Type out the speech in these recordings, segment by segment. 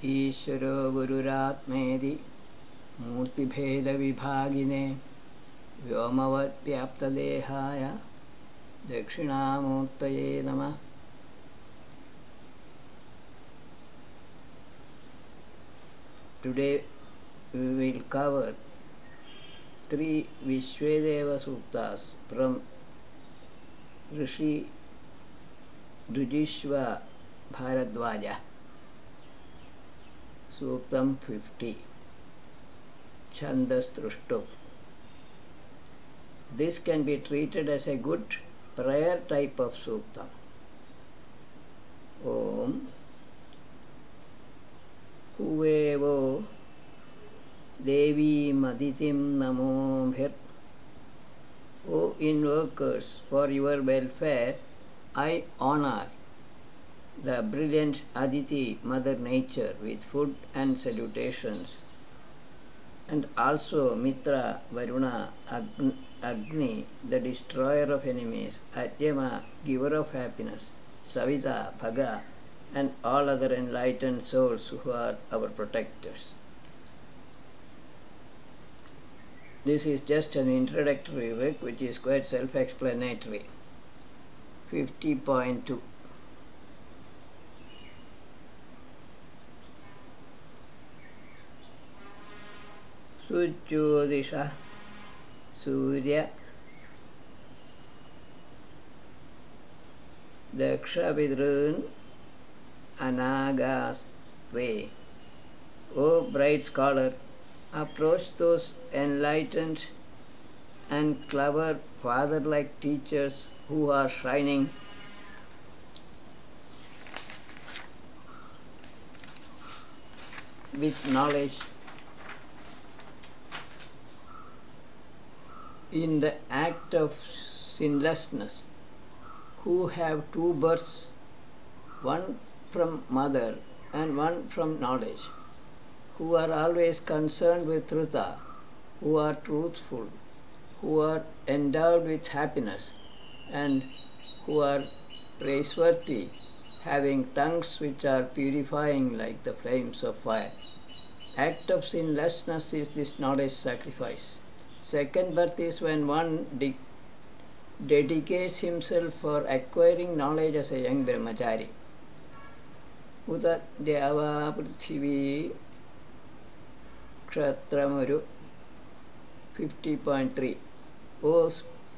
ईश्वरो गुरुरात्मेति मूर्तिभेदविभागिने व्योमवद्व्याप्तदेहाय दक्षिणामूर्तये नमः. Today we will cover 3 Vishvedeva Suktas from Rishi Dujishva Bharadwaja. Suktam 50. Chandas Trushtu. This can be treated as a good prayer type of suktam. Om Huvevo Devi Maditim Namo Bhir. O invokers, for your welfare, I honor the brilliant Aditi, Mother Nature, with food and salutations, and also Mitra, Varuna, Agni, the destroyer of enemies, Aryama, giver of happiness, Savita, Bhaga, and all other enlightened souls who are our protectors. This is just an introductory rig which is quite self-explanatory. 50.2. Sujyodisha Surya Dakshavidrun Anagastve. O bright scholar, approach those enlightened and clever father-like teachers who are shining with knowledge in the act of sinlessness, who have 2 births, one from mother and one from knowledge, who are always concerned with Trutha, who are truthful, who are endowed with happiness, and who are praiseworthy, having tongues which are purifying like the flames of fire. Act of sinlessness is this knowledge sacrifice. Second birth is when one dedicates himself for acquiring knowledge as a young brahmachari. Uta Deva Prithvi Kshatramuru 50.3. O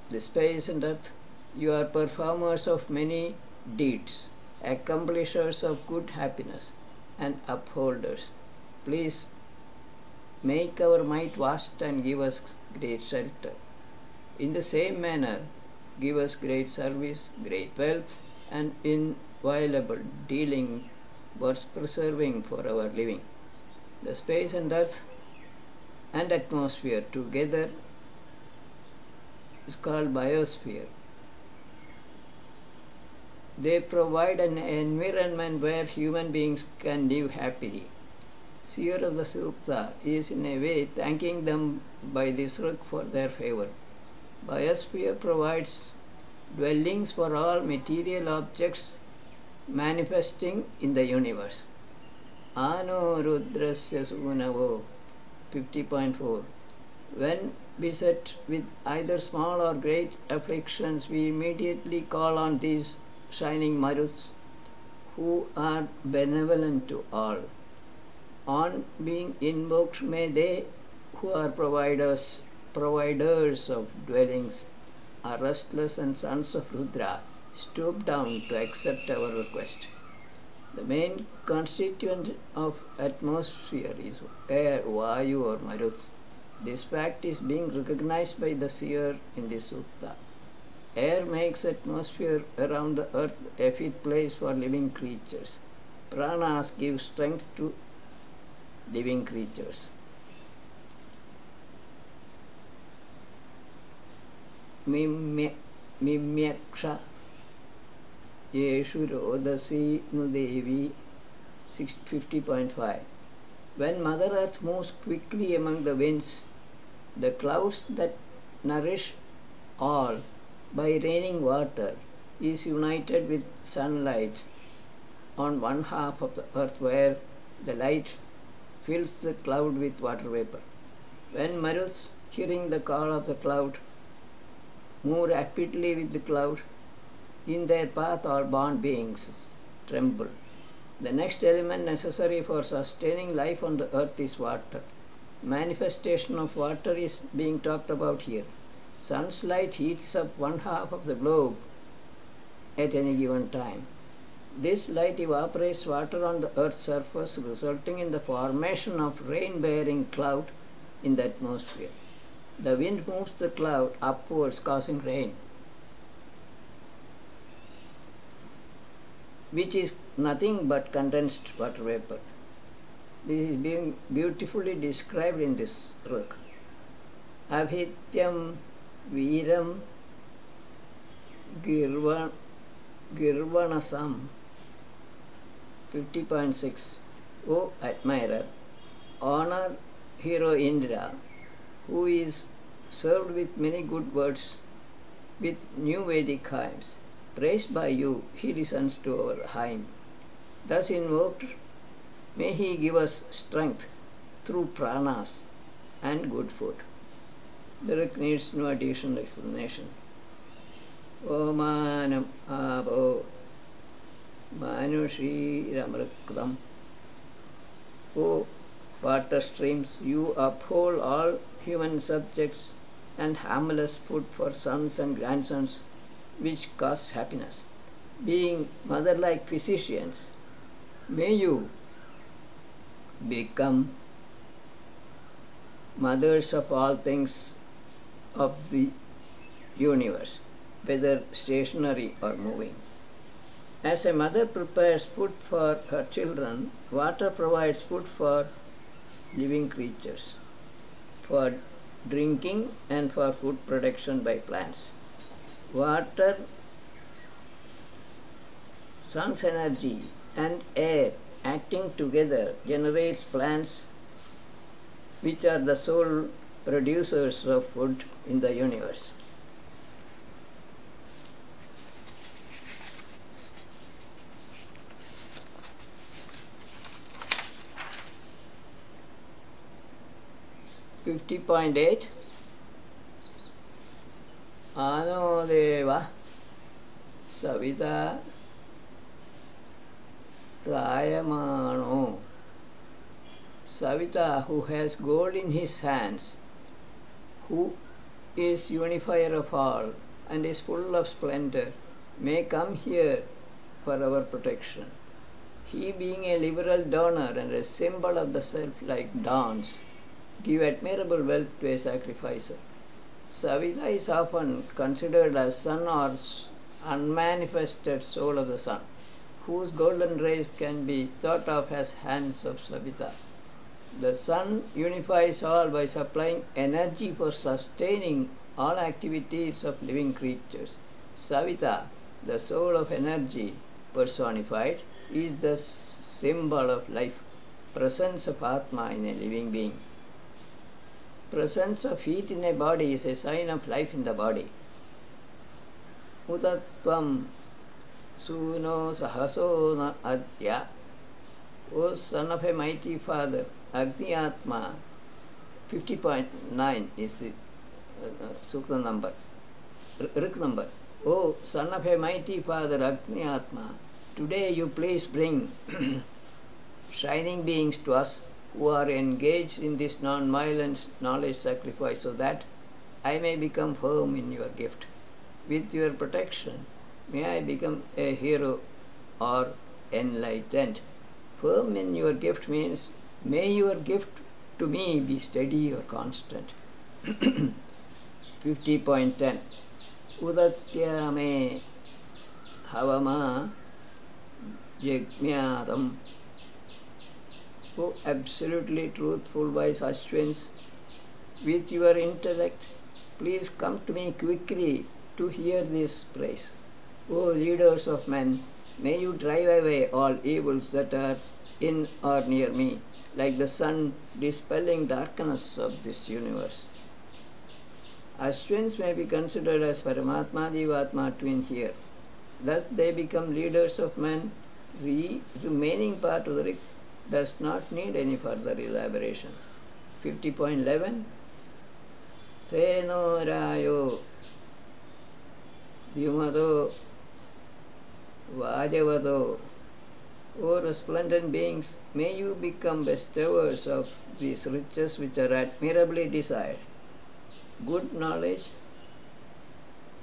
the space and earth, you are performers of many deeds, accomplishers of good happiness, and upholders. Please make our might vast and give us great shelter. In the same manner, give us great service, great wealth, and inviolable dealing, worth preserving for our living. The space and earth and atmosphere together is called biosphere. They provide an environment where human beings can live happily. Seer of the Sukta is in a way thanking them by this rug for their favor. Biosphere provides dwellings for all material objects manifesting in the universe. Ano Rudrasya Sunavo 50.4. When beset with either small or great afflictions, we immediately call on these shining Maruts, who are benevolent to all. On being invoked, may they, who are providers of dwellings, are restless and sons of Rudra, stoop down to accept our request. The main constituent of atmosphere is air, Vayu or Marut. This fact is being recognized by the seer in this sutta. Air makes atmosphere around the earth a fit place for living creatures. Pranas give strength to living creatures. Mimyaksha Yeshu Rodasi Nudevi 50.5. When Mother Earth moves quickly among the winds, the clouds that nourish all by raining water is united with sunlight on one half of the earth where The light fills the cloud with water vapor. When Maruts, hearing the call of the cloud, move rapidly with the cloud, in their path all born beings tremble. The next element necessary for sustaining life on the earth is water. Manifestation of water is being talked about here. Sun's light heats up one half of the globe at any given time. This light evaporates water on the earth's surface, resulting in the formation of rain-bearing cloud in the atmosphere. The wind moves the cloud upwards, causing rain, which is nothing but condensed water vapor. This is being beautifully described in this rig. Abhityam Veeram Girvanasam 50.6. O admirer, honor hero Indra, who is served with many good words with new Vedic hymns. Praised by you, he listens to our hymn. Thus invoked, may he give us strength through pranas and good food. The lyric needs no additional explanation. Omanam abo manushiramakram. O water streams, you uphold all human subjects and harmless food for sons and grandsons, which cause happiness. Being mother-like physicians, may you become mothers of all things of the universe, whether stationary or moving. As a mother prepares food for her children, water provides food for living creatures, for drinking and for food production by plants. Water, sun's energy and air acting together generates plants, which are the sole producers of food in the universe. .8 Anodeva Savita Trayamano. Savita, who has gold in his hands, who is unifier of all and is full of splendor, may come here for our protection. He, being a liberal donor and a symbol of the self like dawns, give admirable wealth to a sacrificer. Savita is often considered as sun or unmanifested soul of the sun, whose golden rays can be thought of as hands of Savita. The sun unifies all by supplying energy for sustaining all activities of living creatures. Savita, the soul of energy personified, is the symbol of life, presence of Atma in a living being. Presence of heat in a body is a sign of life in the body. Utatvam suno sahaso na adya. O son of a mighty father, Agni Atma, 50.9 is the Sukta number, Rik number. O son of a mighty father, Agni Atma, today you please bring shining beings to us who are engaged in this non-violent knowledge sacrifice, so that I may become firm in your gift. With your protection, may I become a hero or enlightened. Firm in your gift means, may your gift to me be steady or constant. 50.10 Udatya me havama jagmyatam. O absolutely truthful wise Ashwins, with your intellect, please come to me quickly to hear this praise. O leaders of men, may you drive away all evils that are in or near me, like the sun dispelling darkness of this universe. Ashwins may be considered as Paramatma Jivatma twin here. Thus they become leaders of men, remaining part of the does not need any further elaboration. 50.11 Teno Rayo Dyumado Vajavado. O resplendent beings, may you become bestowers of these riches which are admirably desired. Good knowledge,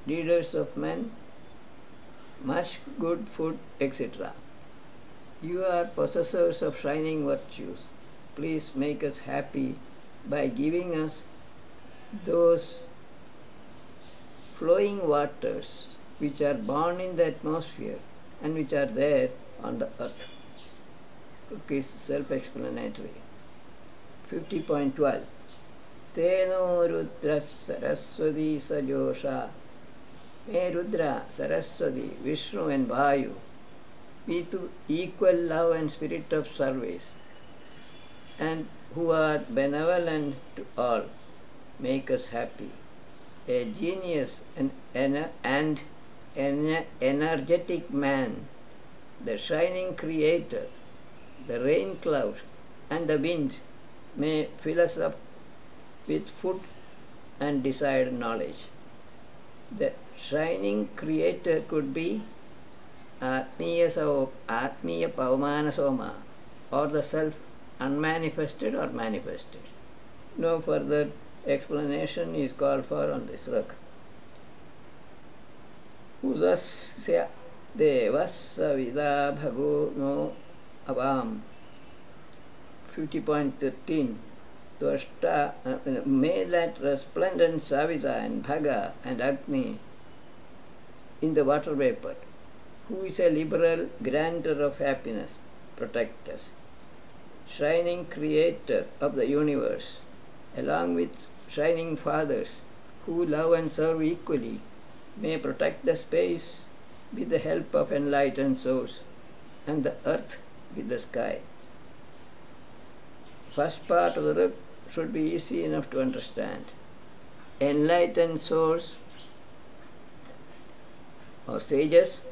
leaders of men, much good food, etc. You are possessors of shining virtues. Please make us happy by giving us those flowing waters which are born in the atmosphere and which are there on the earth. It is self-explanatory. 50.12 Teno Rudra Saraswati Sajosha. May Rudra, Saraswati, Vishnu and Vayu with equal love and spirit of service, and who are benevolent to all, make us happy. A genius and an energetic man, the shining creator, the rain cloud and the wind may fill us up with food and desired knowledge. The shining creator could be Atmiya Pavamana Soma, or the self unmanifested or manifested. No further explanation is called for on this rug. Udasya Devasya Vida Bhago no Avam. 50.13 May that resplendent Savita and Bhaga and Agni in the water vapor, who is a liberal granter of happiness, protect us. Shining creator of the universe, along with shining fathers who love and serve equally, may protect the space with the help of enlightened source and the earth with the sky. First part of the rug should be easy enough to understand. Enlightened source or sages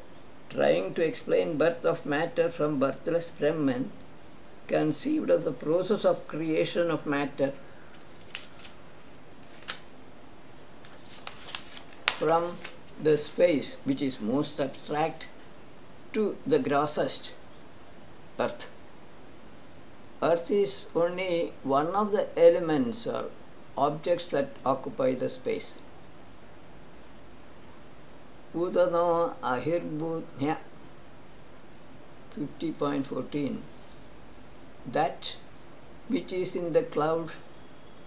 trying to explain birth of matter from birthless Brahman conceived of the process of creation of matter from the space which is most abstract to the grossest, earth. Earth is only one of the elements or objects that occupy the space. Udano Ahirbhutnya 50.14 That which is in the cloud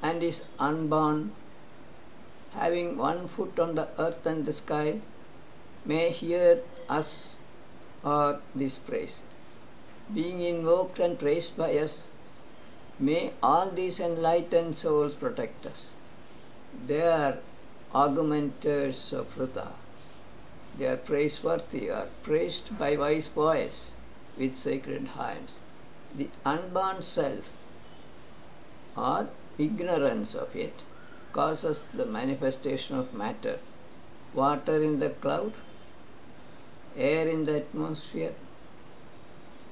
and is unborn, having one foot on the earth and the sky, may hear us or this praise. Being invoked and praised by us, may all these enlightened souls protect us. They are augmenters of Vrita. They are praiseworthy or praised by wise poets with sacred hymns. The unborn self or ignorance of it causes the manifestation of matter, water in the cloud, air in the atmosphere,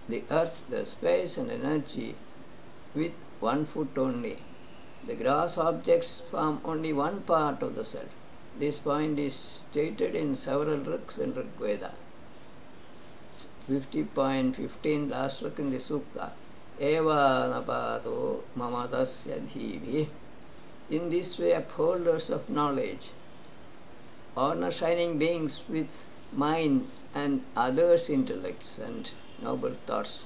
the earth, the space and energy with one foot only. The gross objects form only one part of the self. This point is stated in several rugs in Rig Veda. 50.15 last rug in the Sukta. Eva napato mamatasya dhivi. In this way, upholders of knowledge, honor shining beings with mind and others' intellects and noble thoughts.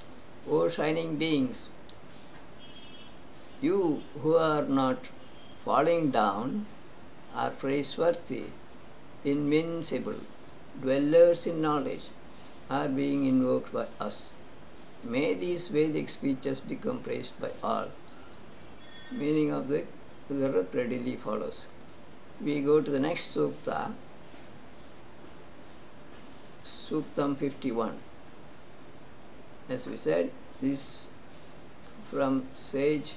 O shining beings, you who are not falling down are praiseworthy, invincible, dwellers in knowledge, are being invoked by us. May these Vedic speeches become praised by all. Meaning of the rug readily follows. We go to the next Sukta, Suktam 51. As we said, this from sage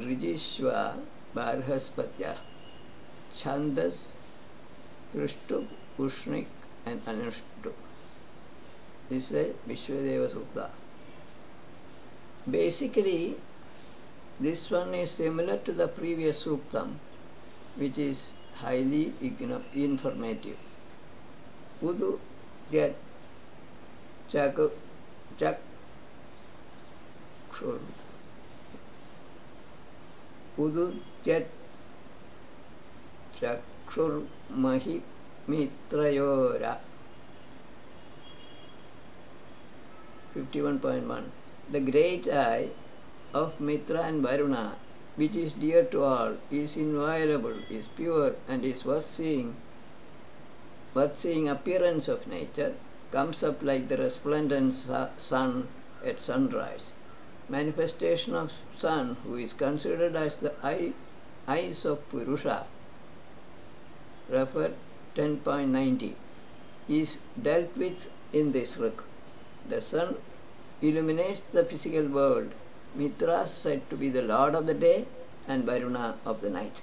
Rijishva Barhaspatya, Chandas, Trishtuk, Ushnik and Anushtuk. This is a Vishwadeva Sukta. Basically, this one is similar to the previous suktam, which is highly informative. Udu jet chakshur Udu jet chakshur mahi mitrayora. 51.1. The great eye of Mitra and Varuna, which is dear to all, is inviolable, is pure, and is worth seeing appearance of nature, comes up like the resplendent sun at sunrise. Manifestation of sun, who is considered as the eyes of Purusha, refer 10.90, is dealt with in this rig. The sun illuminates the physical world. Mitra is said to be the lord of the day and Varuna of the night.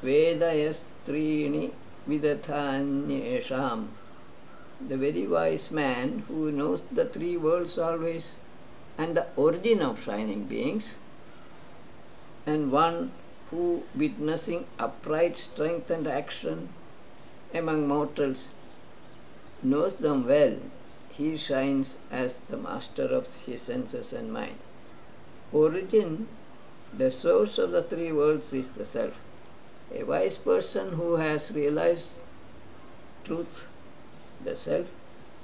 Vedayas Trini Vidathanyesham. The very wise man who knows the three worlds always and the origin of shining beings, and one who, witnessing upright strength and action among mortals, knows them well, he shines as the master of his senses and mind. Origin, the source of the three worlds, is the self. A wise person who has realized truth, the self,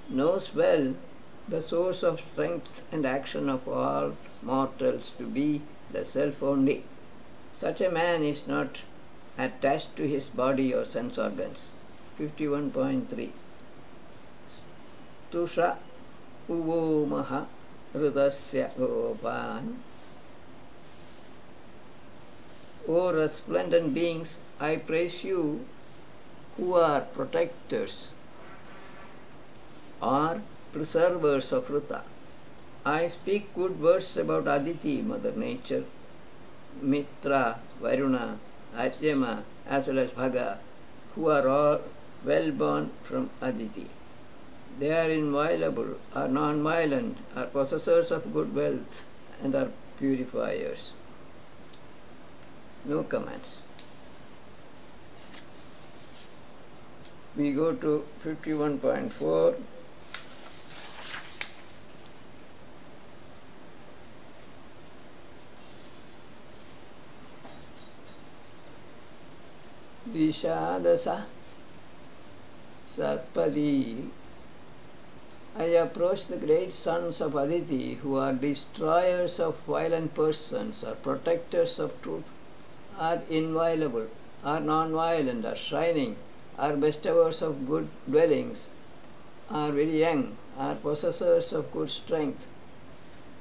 knows well the source of strength and action of all mortals to be the self only. Such a man is not attached to his body or sense organs. 51.3. Tusha uvo maha rudasya gopan. O resplendent beings, I praise you who are protectors or preservers of Ruta. I speak good words about Aditi, Mother Nature, Mitra, Varuna, Adyama, as well as Bhaga, who are all well born from Aditi. They are inviolable, are non-violent, are possessors of good wealth, and are purifiers. No comments. We go to 51.4. Vishadasa Satpadi. I approach the great sons of Aditi, who are destroyers of violent persons, are protectors of truth, are inviolable, are non-violent, are shining, are bestowers of good dwellings, are very young, are possessors of good strength,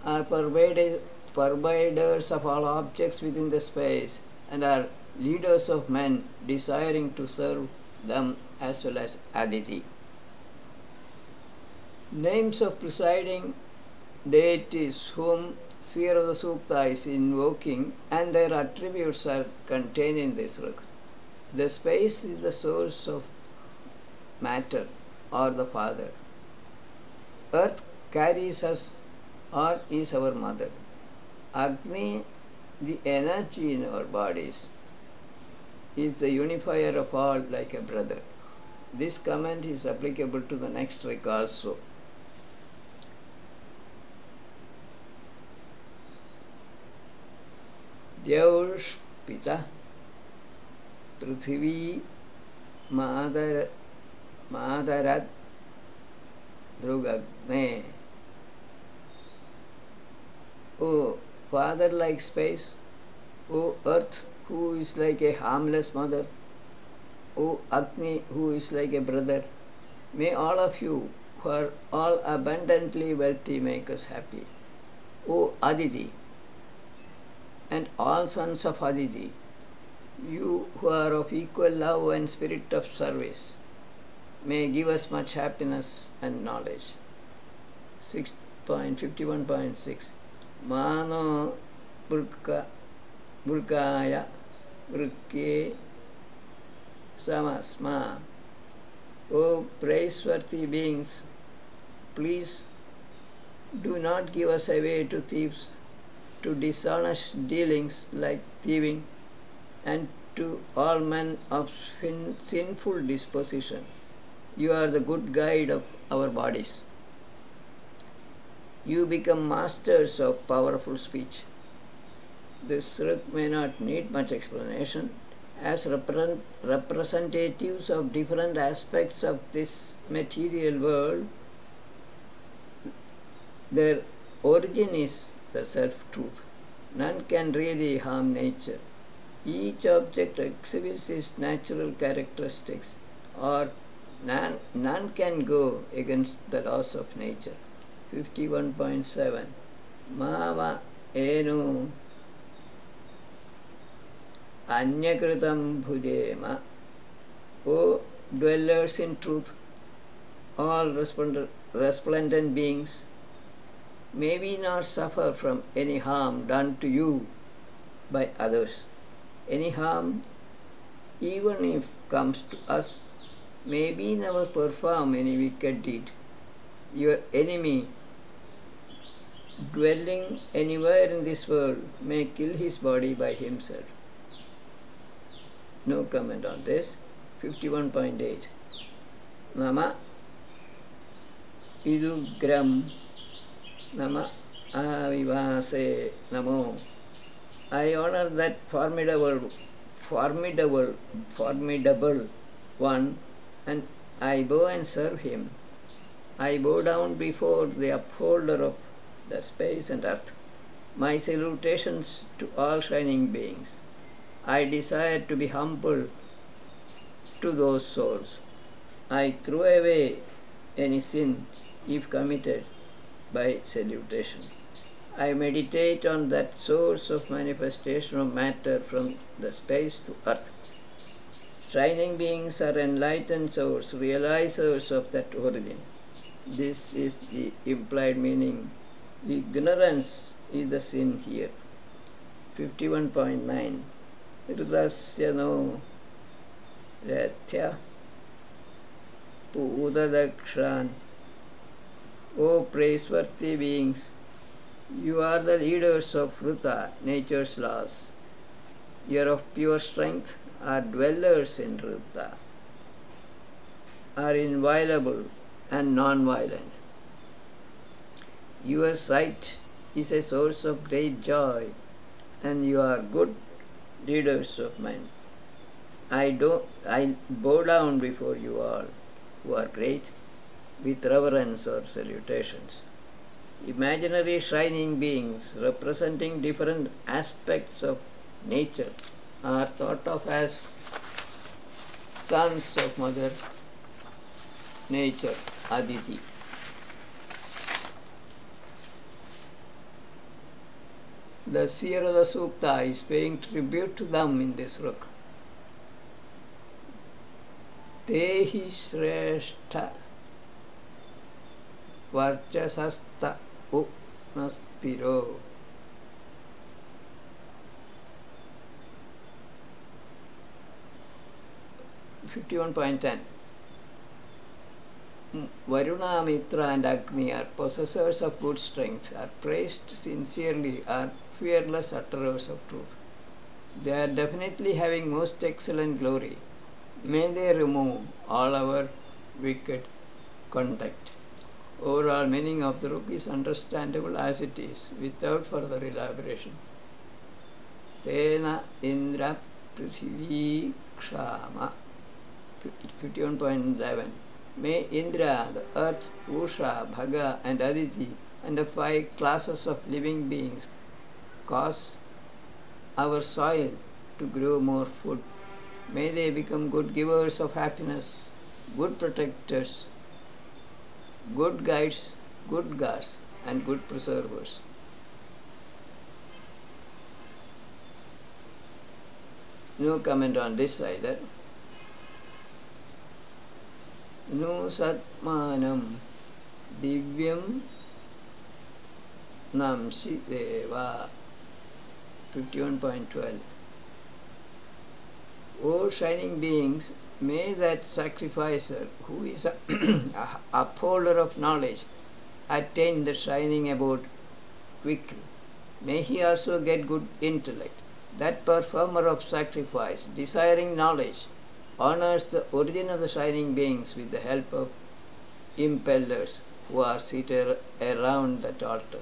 are pervaders of all objects within the space, and are leaders of men desiring to serve them as well as Aditi. Names of presiding deities whom seer of the Sukta is invoking, and their attributes are contained in this rig. The space is the source of matter or the father. Earth carries us or is our mother. Agni, the energy in our bodies, is the unifier of all like a brother. This comment is applicable to the next rig also. Dyaurshpita Prithvi Madarat Drugagne. O father-like space, O earth, who is like a harmless mother, O Agni, who is like a brother, may all of you who are all abundantly wealthy make us happy. O Aditi, and all sons of Aditi, you who are of equal love and spirit of service, may give us much happiness and knowledge. 51.6. Mano Burkaya Burke Samasma. O praiseworthy beings, please Do not give us away to thieves, to dishonest dealings like thieving, and to all men of sinful disposition. You are the good guide of our bodies. You become masters of powerful speech. This sruk may not need much explanation. As representatives of different aspects of this material world, their origin is the self-truth. None can really harm nature. Each object exhibits its natural characteristics, or none can go against the laws of nature. 51.7 Mama enu anyakritam bhujema. O dwellers in truth, all resplendent beings, may we not suffer from any harm done to you by others. Any harm, even if comes to us, may we never perform any wicked deed. Your enemy, dwelling anywhere in this world, may kill his body by himself. No comment on this. 51.8 Nama idugram Nama avivase namo. I honor that formidable one, and I bow and serve him. I bow down before the upholder of the space and earth. My salutations to all shining beings. I desire to be humble to those souls. I throw away any sin if committed by salutation. I meditate on that source of manifestation of matter from the space to earth. Shining beings are enlightened souls, realizers of that origin. This is the implied meaning. Ignorance is the sin here. 51.9 Rudasya no Rathya Pudadakshan. O praiseworthy beings, you are the leaders of Ruta, nature's laws. You are of pure strength, are dwellers in Ruta, are inviolable and non-violent. Your sight is a source of great joy, and you are good leaders of men. I bow down before you all, who are great, with reverence or salutations. Imaginary shining beings representing different aspects of nature are thought of as sons of Mother Nature, Aditi. The seer of the Sukta is paying tribute to them in this book. Tehi Shrestha Varchasasta Upnastiro. .10 Varuna, Mitra and Agni are possessors of good strength, are praised sincerely, are fearless utterers of truth. They are definitely having most excellent glory. May they remove all our wicked conduct. Overall meaning of the book is understandable as it is, without further elaboration. Tena Indra Prithivi Kshama. 51.11 May Indra, the earth, Usha, Bhaga and Aditi and the 5 classes of living beings cause our soil to grow more food. May they become good givers of happiness, good protectors, good guides, good guards and good preservers. No comment on this either. Nu Satmanam Divyam Namshi Deva. 51.12 O shining beings, may that sacrificer, who is a upholder of knowledge, attain the shining abode quickly. May he also get good intellect. That performer of sacrifice, desiring knowledge, honors the origin of the shining beings with the help of impellers who are seated around that altar.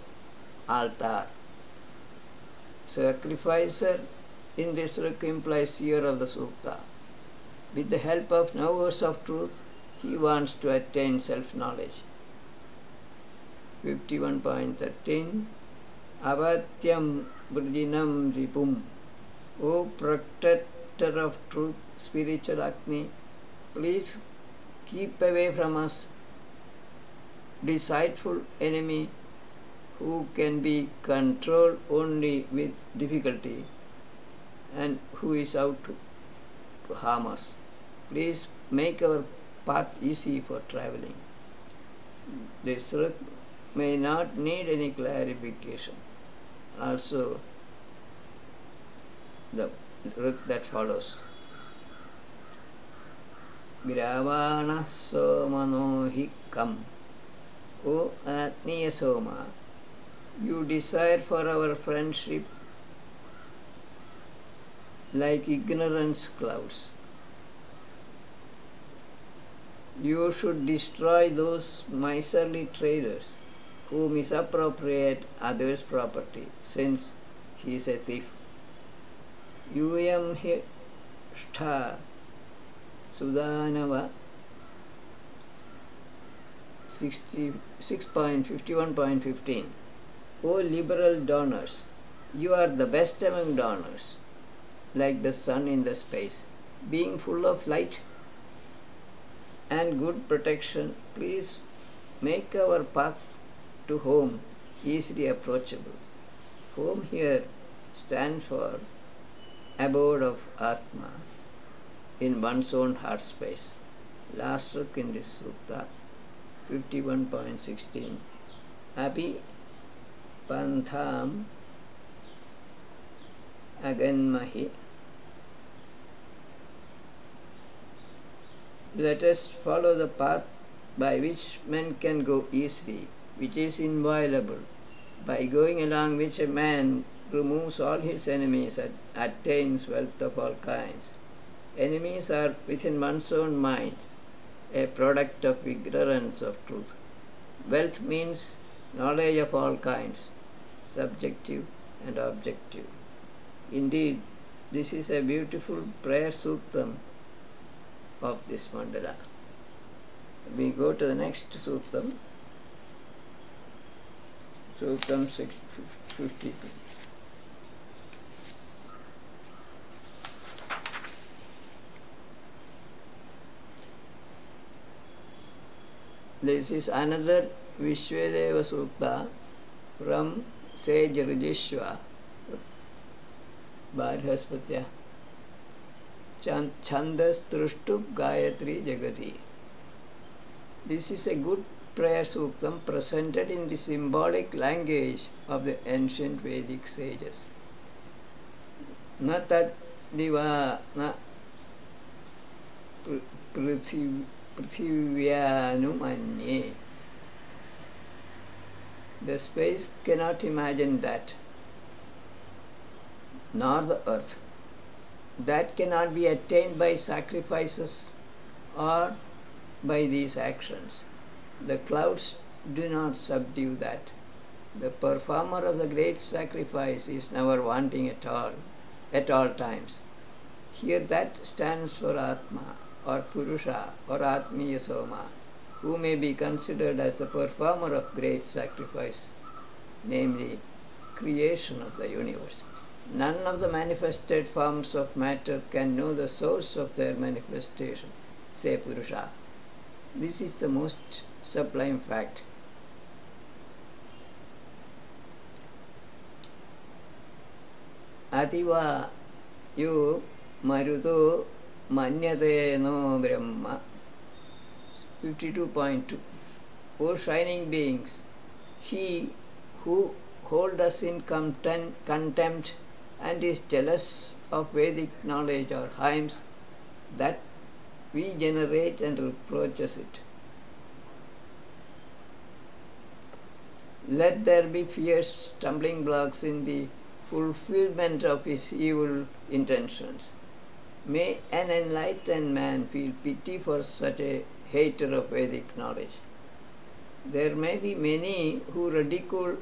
Sacrificer in this book implies seer of the Sukta. With the help of knowers of truth, he wants to attain self-knowledge. 51.13 Avatyam Vrijinam Ripum. O protector of truth, spiritual Agni, please keep away from us deceitful enemy who can be controlled only with difficulty and who is out to harm us. Please make our path easy for traveling. This book may not need any clarification. Also, the book that follows. Gravana Somanohi Kam. O Atmiya Soma, you desire for our friendship like ignorance clouds. You should destroy those miserly traders who misappropriate others' property, since he is a thief. Yuyam Shtha Sudanava 6.51.15. O liberal donors, you are the best among donors, like the sun in the space. Being full of light and good protection, please make our paths to home easily approachable. Home here stands for abode of Atma in one's own heart space. Last book in this sutta, 51.16. Api Pantham Aganmahi. Let us follow the path by which men can go easily, which is inviolable, by going along which a man removes all his enemies and attains wealth of all kinds. Enemies are within one's own mind, a product of ignorance of truth. Wealth means knowledge of all kinds, subjective and objective. Indeed, this is a beautiful prayer suttam of this mandala. We go to the next suttam, suttam 652. This is another Vishwadeva Sutta from sage Rijishwa, Bharhaspatya. Chandas Trushtub Gayatri Jagati. This is a good prayer suktam presented in the symbolic language of the ancient Vedic sages. Na tat diva na prithivyanumanye. The space cannot imagine that, nor the earth. That cannot be attained by sacrifices or by these actions. The clouds do not subdue that. The performer of the great sacrifice is never wanting at all times. Here that stands for Atma or Purusha or Atmiya Soma, who may be considered as the performer of great sacrifice, namely creation of the universe. None of the manifested forms of matter can know the source of their manifestation, say Purusha. This is the most sublime fact. Ativa yu maruto manyate no brahma. 52.2. O shining beings, he who hold us in contempt and is jealous of Vedic knowledge or hymns that we generate and reproaches it. Let there be fierce stumbling blocks in the fulfillment of his evil intentions. May an enlightened man feel pity for such a hater of Vedic knowledge. There may be many who ridicule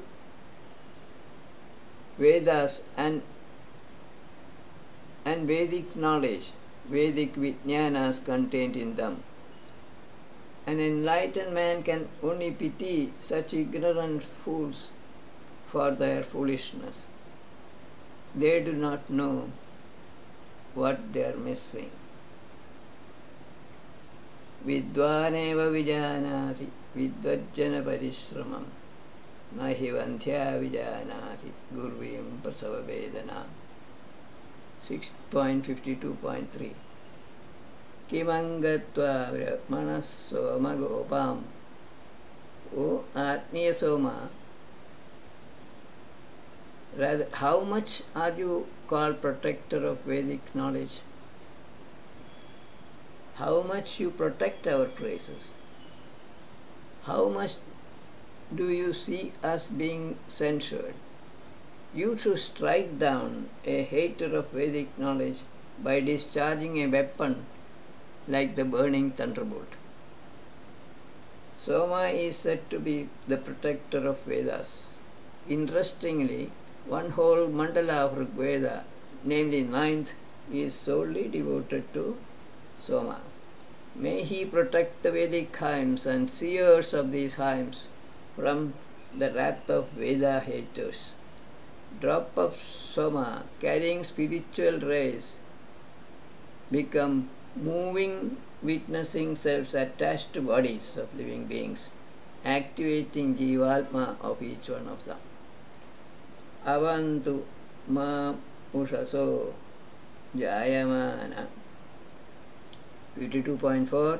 Vedas and Vedic knowledge, Vedic Vijnanas contained in them. An enlightened man can only pity such ignorant fools for their foolishness. They do not know what they are missing. Vidvaneva vijanati vidvajjana parishramam nahi vanthya vijanati gurvim prasava vedana. 6.52.3 Kimangatva manasoma gopam. O Atmiya Soma, rather, how much are you called protector of Vedic knowledge? How much you protect our praises? How much do you see us being censured? You should strike down a hater of Vedic knowledge by discharging a weapon like the burning thunderbolt. Soma is said to be the protector of Vedas. Interestingly, one whole mandala of Rigveda, namely 9th, is solely devoted to Soma. May he protect the Vedic hymns and seers of these hymns from the wrath of Veda haters. Drop of Soma carrying spiritual rays become moving, witnessing selves attached to bodies of living beings, activating Jivalma of each one of them. Avantu ma ushaso jayamana. 52.4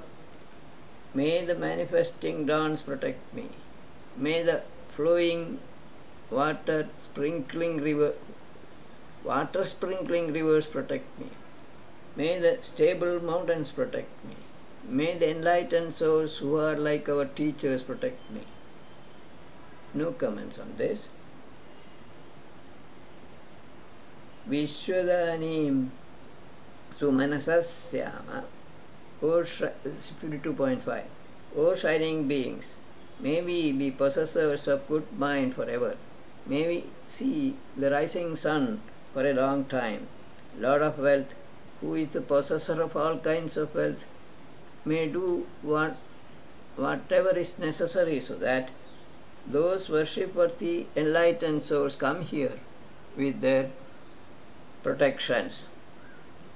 May the manifesting dawns protect me. May the flowing water sprinkling rivers protect me. May the stable mountains protect me. May the enlightened souls who are like our teachers protect me. No comments on this. Vishwadanim Sumanasasyama. 52.5 O shining beings, may we be possessors of good mind forever. May we see the rising sun for a long time. Lord of wealth, who is the possessor of all kinds of wealth, may do whatever is necessary so that those worship-worthy enlightened souls come here with their protections.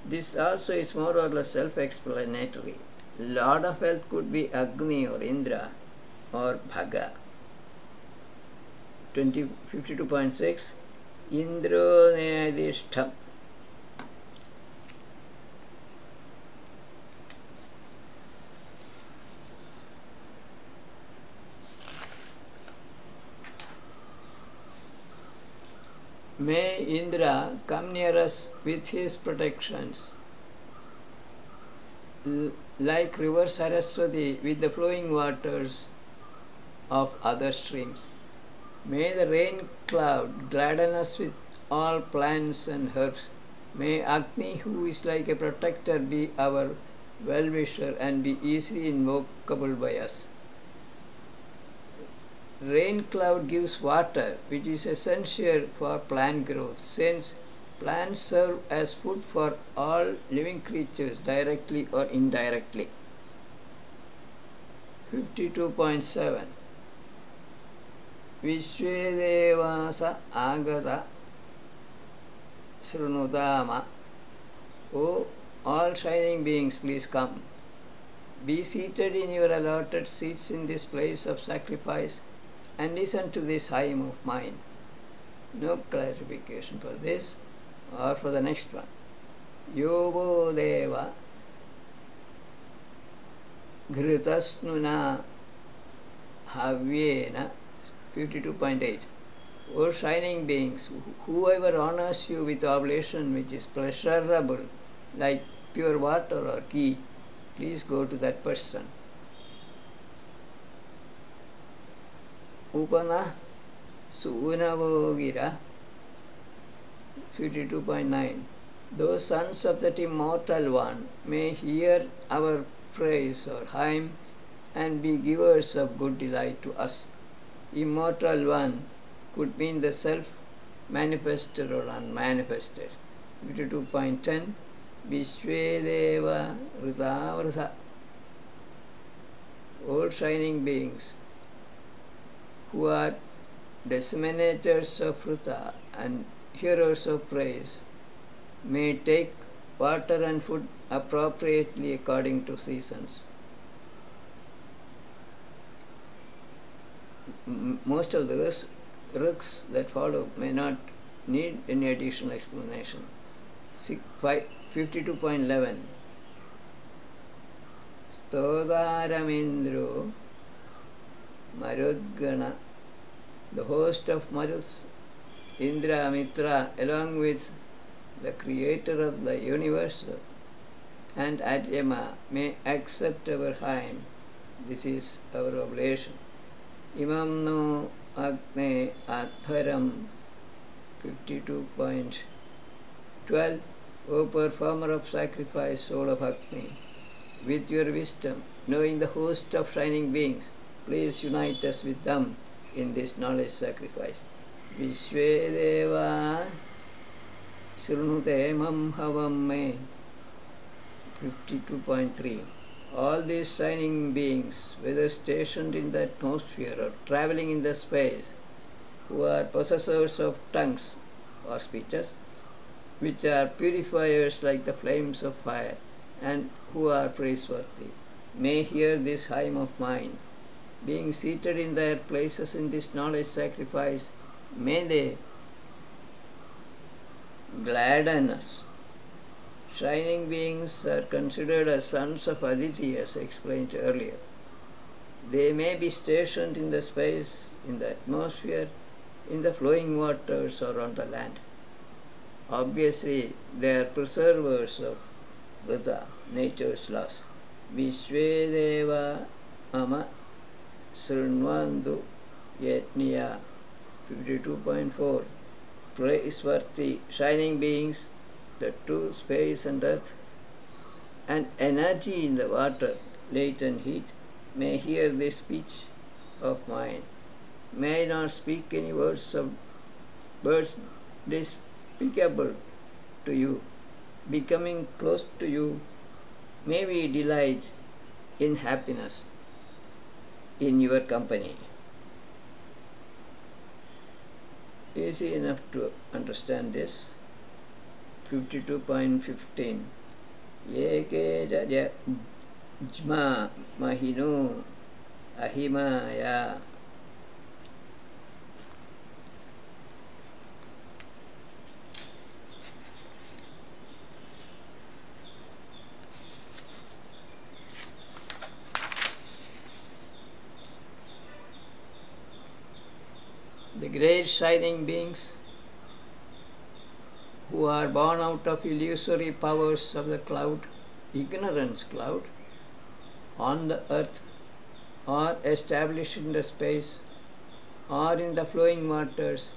This also is more or less self-explanatory. Lord of wealth could be Agni or Indra or Bhaga. 52.6 Indro Neyadishtham. May Indra come near us with his protections, like river Saraswati with the flowing waters of other streams. May the rain cloud gladden us with all plants and herbs. May Agni, who is like a protector, be our well-wisher and be easily invocable by us. Rain cloud gives water, which is essential for plant growth, since plants serve as food for all living creatures directly or indirectly. 52.7 Vishvedevasa agata srunutama. O all shining beings, please come. Be seated in your allotted seats in this place of sacrifice and listen to this hymn of mine. No clarification for this or for the next one. Yobo deva ghritasnuna havyena. 52.8 O shining beings, whoever honors you with oblation which is pleasurable like pure water or ghee, please go to that person. Upana Sunavogira 52.9. Those sons of that immortal one may hear our praise or hymn and be givers of good delight to us. Immortal one could mean the self manifested or unmanifested. 52.10. Vishvedeva Rita. All shining beings who are disseminators of Rita and hearers of praise may take water and food appropriately according to seasons. Most of the risks that follow may not need any additional explanation. 52.11. Stodaramindro Marudgana, the host of Maruts, Indra, Mitra, along with the creator of the universe, and Adyama may accept our hymn. This is our oblation. Imam no Agne Atharam 52.12. O performer of sacrifice, soul of Agni, with your wisdom, knowing the host of shining beings, please unite us with them in this knowledge sacrifice. Vishvedeva Srunute Mam Havam Me 52.3. All these shining beings, whether stationed in the atmosphere or traveling in the space, who are possessors of tongues or speeches, which are purifiers like the flames of fire, and who are praiseworthy, may hear this hymn of mine. Being seated in their places in this knowledge sacrifice, may they gladden us. Shining beings are considered as sons of Aditi, as explained earlier. They may be stationed in the space, in the atmosphere, in the flowing waters, or on the land. Obviously, they are preservers of Vrita, nature's laws. Vishvedeva Mama Srunvandu Yetniya 52.4. Praiseworthy shining beings, the two space and earth, and energy in the water, light and heat, may hear this speech of mine. May I not speak any words despicable to you. Becoming close to you, may we delight in happiness in your company. Easy enough to understand this. 52.15. Yeke jaja jma mahinu ahimaya. The great shining beings who are born out of illusory powers of the cloud, ignorance cloud, on the earth, or established in the space, or in the flowing waters,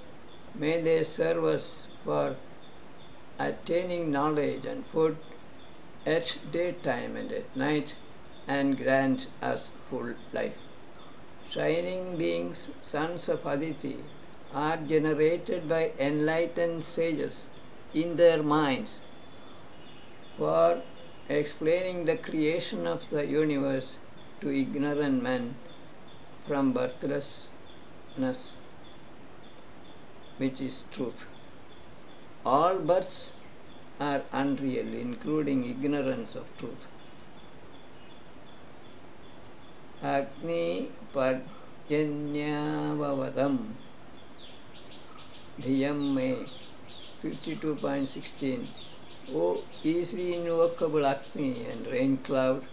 may they serve us for attaining knowledge and food at daytime and at night, and grant us full life. Shining beings, sons of Aditi, are generated by enlightened sages in their minds for explaining the creation of the universe to ignorant men from birthlessness, which is truth. All births are unreal, including ignorance of truth. Agni Parjanyavavadam Dhiyam Me 52.16. O easily invocable Agni and rain cloud,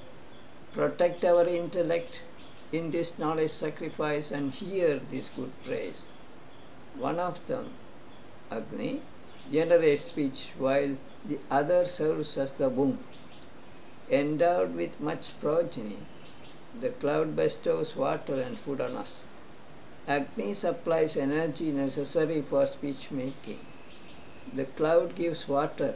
protect our intellect in this knowledge sacrifice and hear this good praise. One of them, Agni, generates speech while the other serves as the womb. Endowed with much progeny, the cloud bestows water and food on us. Agni supplies energy necessary for speech making. The cloud gives water,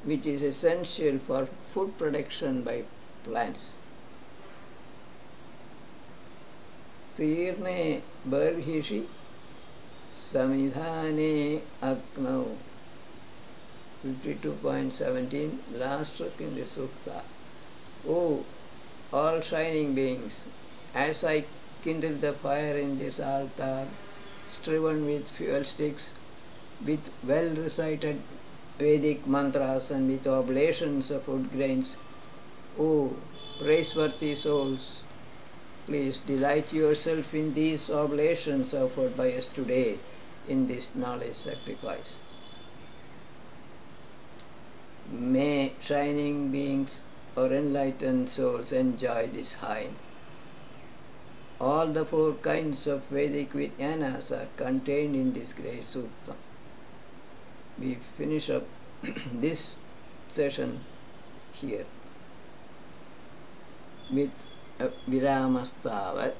which is essential for food production by plants. Stirne barhishi samidhane agnou. 52.17, last stroke in the sukta. O all shining beings, as I kindle the fire in this altar, striven with fuel sticks, with well recited Vedic mantras and with oblations of food grains, O praiseworthy souls, please delight yourself in these oblations offered by us today in this knowledge sacrifice. May shining beings or enlightened souls enjoy this hymn. All the 4 kinds of Vedic Vijnanas are contained in this great sutta. We finish up this session here with Viramastavat.